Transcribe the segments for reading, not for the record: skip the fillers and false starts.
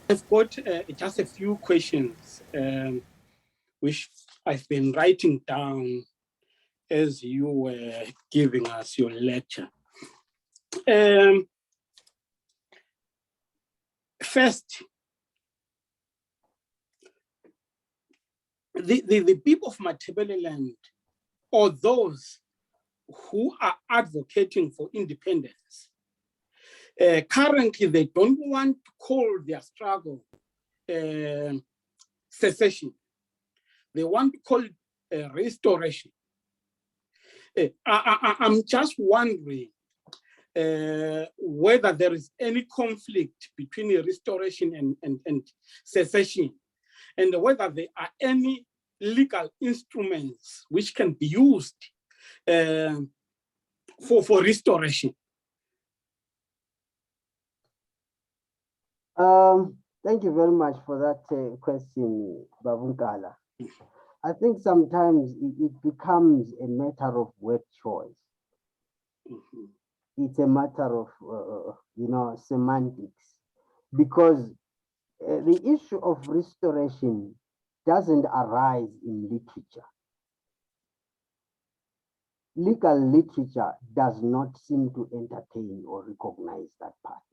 I've got just a few questions which I've been writing down as you were giving us your lecture. First, the people of Matabeleland, or those who are advocating for independence, currently they don't want to call their struggle secession. They want to call it restoration. I'm just wondering whether there is any conflict between restoration and secession, and whether there are any legal instruments which can be used for restoration. Thank you very much for that question, Babunkala. I think sometimes it becomes a matter of word choice. It's a matter of, semantics, because the issue of restoration doesn't arise in literature. Legal literature does not seem to entertain or recognize that part.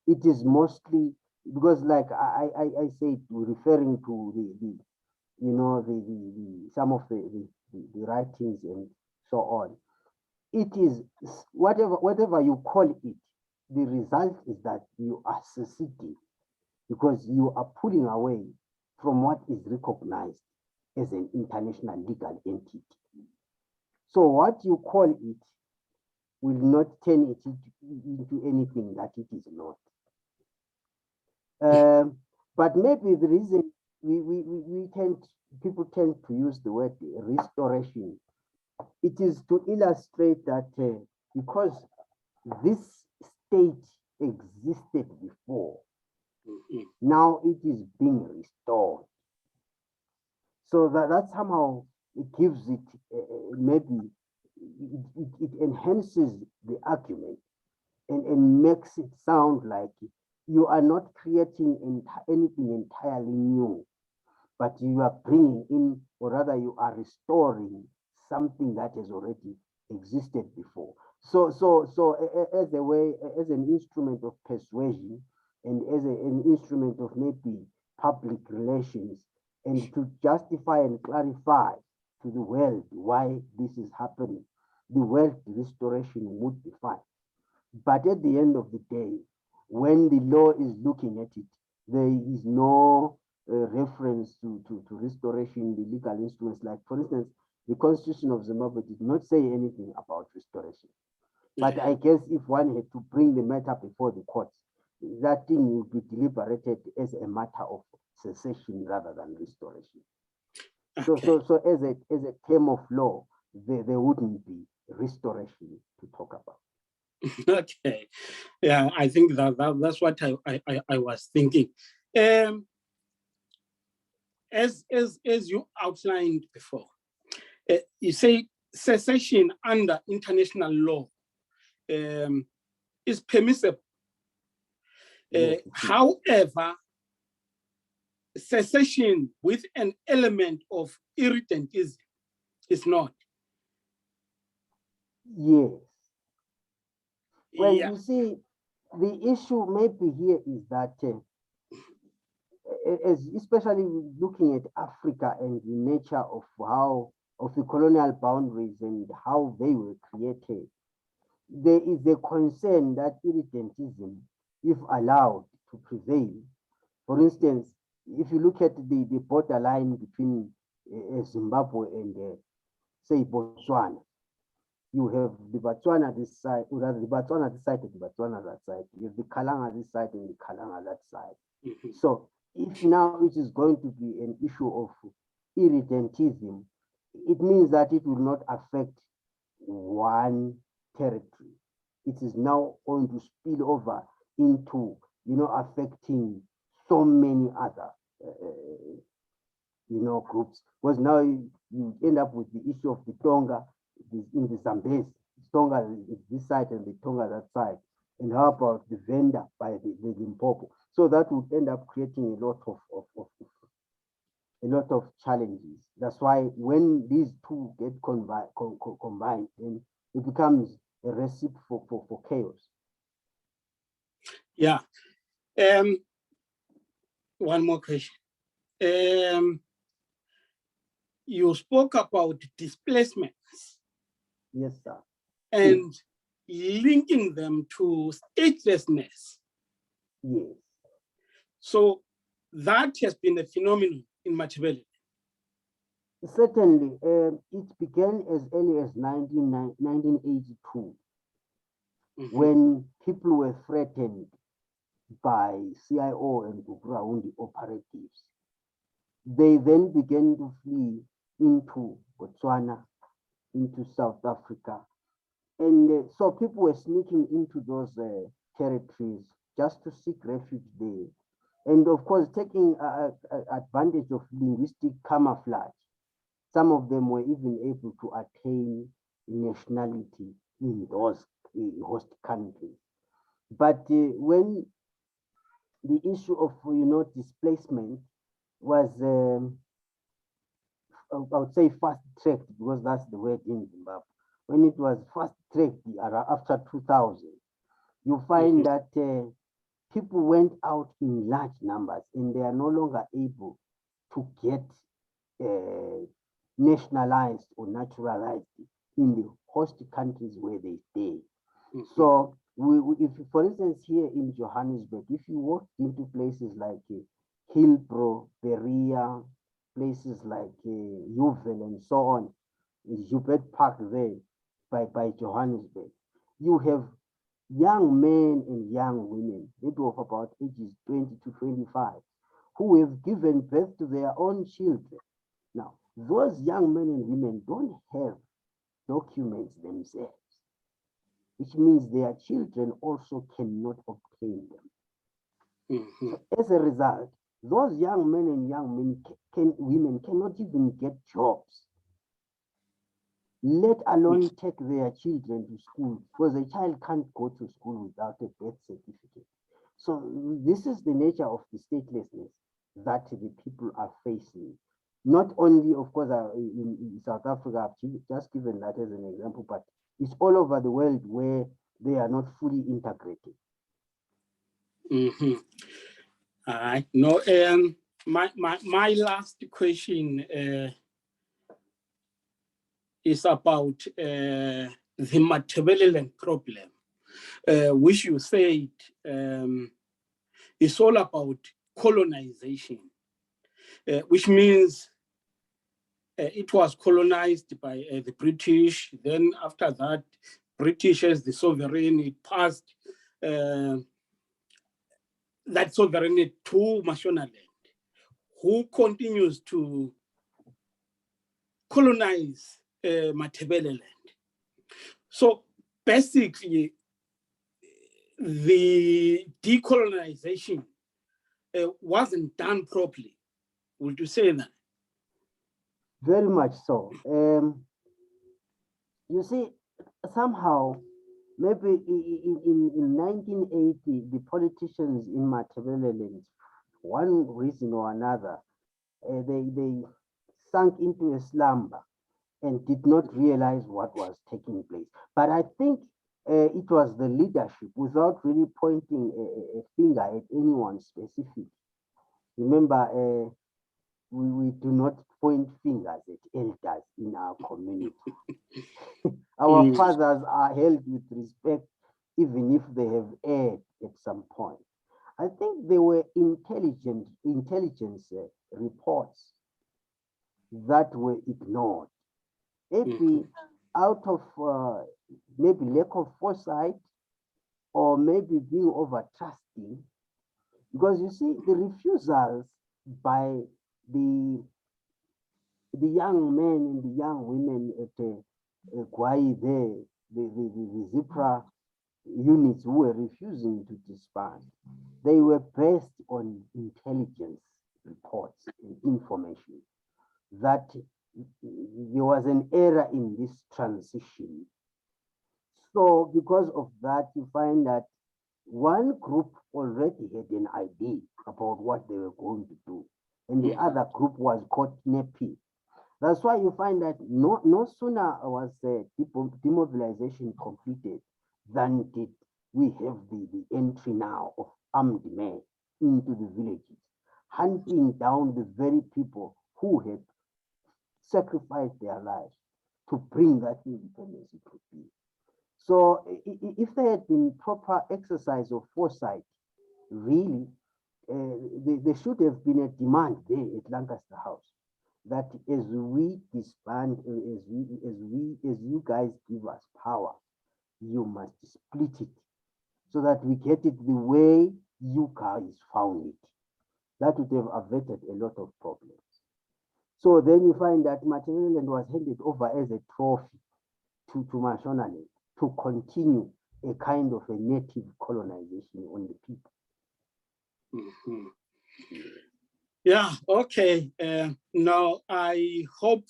It is mostly because, like I said, referring to some of the writings and so on. It is whatever you call it, the result is that you are seceding, because you are pulling away from what is recognized as an international legal entity. So what you call it will not turn it into anything that it is not. But maybe the reason people tend to use the word restoration, it is to illustrate that because this state existed before, now it is being restored. So that somehow it gives it, maybe it enhances the argument and makes it sound like you are not creating anything entirely new, but you are bringing in, or rather you are restoring something that has already existed before. So as a way, as an instrument of persuasion, and as an instrument of maybe public relations, and to justify and clarify to the world why this is happening, the world restoration would be fine. But at the end of the day, when the law is looking at it, there is no reference to restoration, the legal instruments. Like, for instance, the Constitution of Zimbabwe did not say anything about restoration. But I guess if one had to bring the matter before the courts, that thing would be deliberated as a matter of secession rather than restoration. Okay. So as a term of law, there wouldn't be restoration to talk about. Okay, yeah, I think that's what I was thinking. As you outlined before, you say secession under international law is permissible. Yes. However, secession with an element of irredentism is not. Yes. Well, yeah. You see, the issue maybe here is that, especially looking at Africa and the nature of the colonial boundaries and how they were created, there is a concern that irredentism, if allowed to prevail, for instance, if you look at the borderline between Zimbabwe and, say, Botswana, you have the Botswana this side, or rather the Botswana this side and the Botswana that side. You have the Kalanga this side and the Kalanga that side. Mm-hmm. So if now it is going to be an issue of irredentism, it means that it will not affect one territory. It is now going to spill over into, affecting so many other, groups. Because now you end up with the issue of the Tonga in the Zambezi. Tonga is this side and the Tonga that side. And how about the vendor by the Limpopo? So that would end up creating a lot of challenges. That's why when these two get combined, then it becomes a recipe for chaos. Yeah. One more question. You spoke about displacements. Yes, sir. And linking them to statelessness. Yes. So that has been a phenomenon in Matabeleland. Certainly, it began as early as 1982, when people were threatened by CIO and Bukuraundi operatives. They then began to flee into Botswana, into South Africa. And so people were sneaking into those territories just to seek refuge there. And of course, taking advantage of linguistic camouflage. Some of them were even able to attain nationality in those host countries. But when the issue of displacement was, I would say, fast-tracked, because that's the word in Zimbabwe. When it was fast-tracked after 2000, you find that people went out in large numbers, and they are no longer able to get nationalized or naturalized in the host countries where they stay. So if, for instance, here in Johannesburg, if you walk into places like Hillbrow, Berea, places like Uvel and so on, Joubert Park there by Johannesburg, you have young men and young women, maybe of about ages 20 to 25, who have given birth to their own children. Now, those young men and women don't have documents themselves, which means their children also cannot obtain them. So as a result, those young men and young women cannot even get jobs, let alone take their children to school, because a child can't go to school without a birth certificate. So this is the nature of the statelessness that the people are facing. Not only, of course, in South Africa, I've just given that as an example, but it's all over the world where they are not fully integrated. No, my last question is about the Matabeleland problem, which you said is all about colonization, which means it was colonized by the British. Then after that, British as the sovereign, it passed that sovereignty to Mashonaland, who continues to colonize Matabeleland. So basically, the decolonization wasn't done properly. Would you say that? Very much so. You see, somehow, maybe in 1980, the politicians in Matabeleland, one reason or another, they sunk into a slumber and did not realize what was taking place. But I think it was the leadership, without really pointing a finger at anyone specific. Remember, we do not point fingers at elders in our community. Our fathers are held with respect, even if they have erred at some point. I think there were intelligence reports that were ignored, maybe out of maybe lack of foresight, or maybe being over trusting, because you see the refusals by the young men and the young women at Gwai there, the Zipra units who were refusing to disband, they were based on intelligence reports and information that there was an error in this transition. So because of that, you find that one group already had an idea about what they were going to do, and the other group was caught napping. That's why you find that no sooner was demobilization completed than did we have the entry now of armed men into the villages, hunting down the very people who had sacrificed their lives to bring that independence to be. So if there had been proper exercise of foresight, really, there should have been a demand there at Lancaster House that as we disband, as you guys give us power, you must split it so that we get it the way you guys found it. That would have averted a lot of problems. So then you find that Matabeleland was handed over as a trophy to Mashonaland to continue a kind of a native colonization on the people. Mm-hmm. Yeah, okay. Now, I hope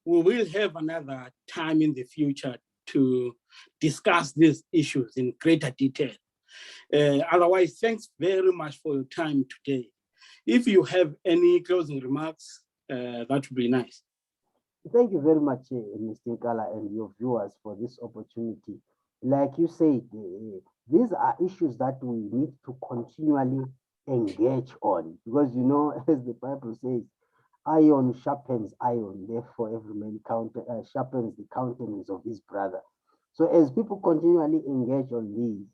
we will have another time in the future to discuss these issues in greater detail. Otherwise, thanks very much for your time today. If you have any closing remarks, that would be nice. Thank you very much, Mr. Nkala, and your viewers for this opportunity. Like you said, these are issues that we need to continually engage on, because, you know, as the Bible says, iron sharpens iron, therefore every man sharpens the countenance of his brother. So as people continually engage on these,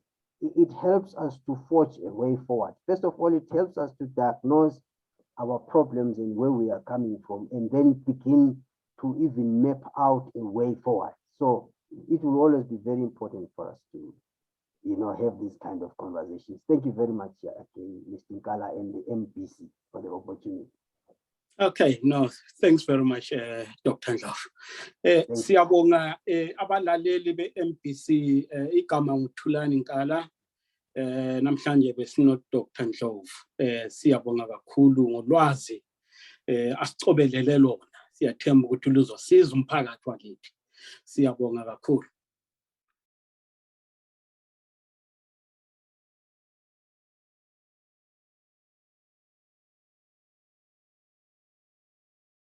it helps us to forge a way forward. First of all, it helps us to diagnose our problems and where we are coming from, and then begin to even map out a way forward. So it will always be very important for us to, you know, have these kind of conversations. Thank you very much, Mr. Nkala and the MPC for the opportunity. Okay, no, thanks very much, Dr. Ndlovu. Siyabonga abalaleli be-MPC igama nguThulani Nkala. Namhlanje besino Dr. Ndlovu. Siyabonga kakhulu ngolwazi asicobelele lona. Siyathemba ukuthi luzosiza umphakathi wakithi. Siyabonga kakhulu.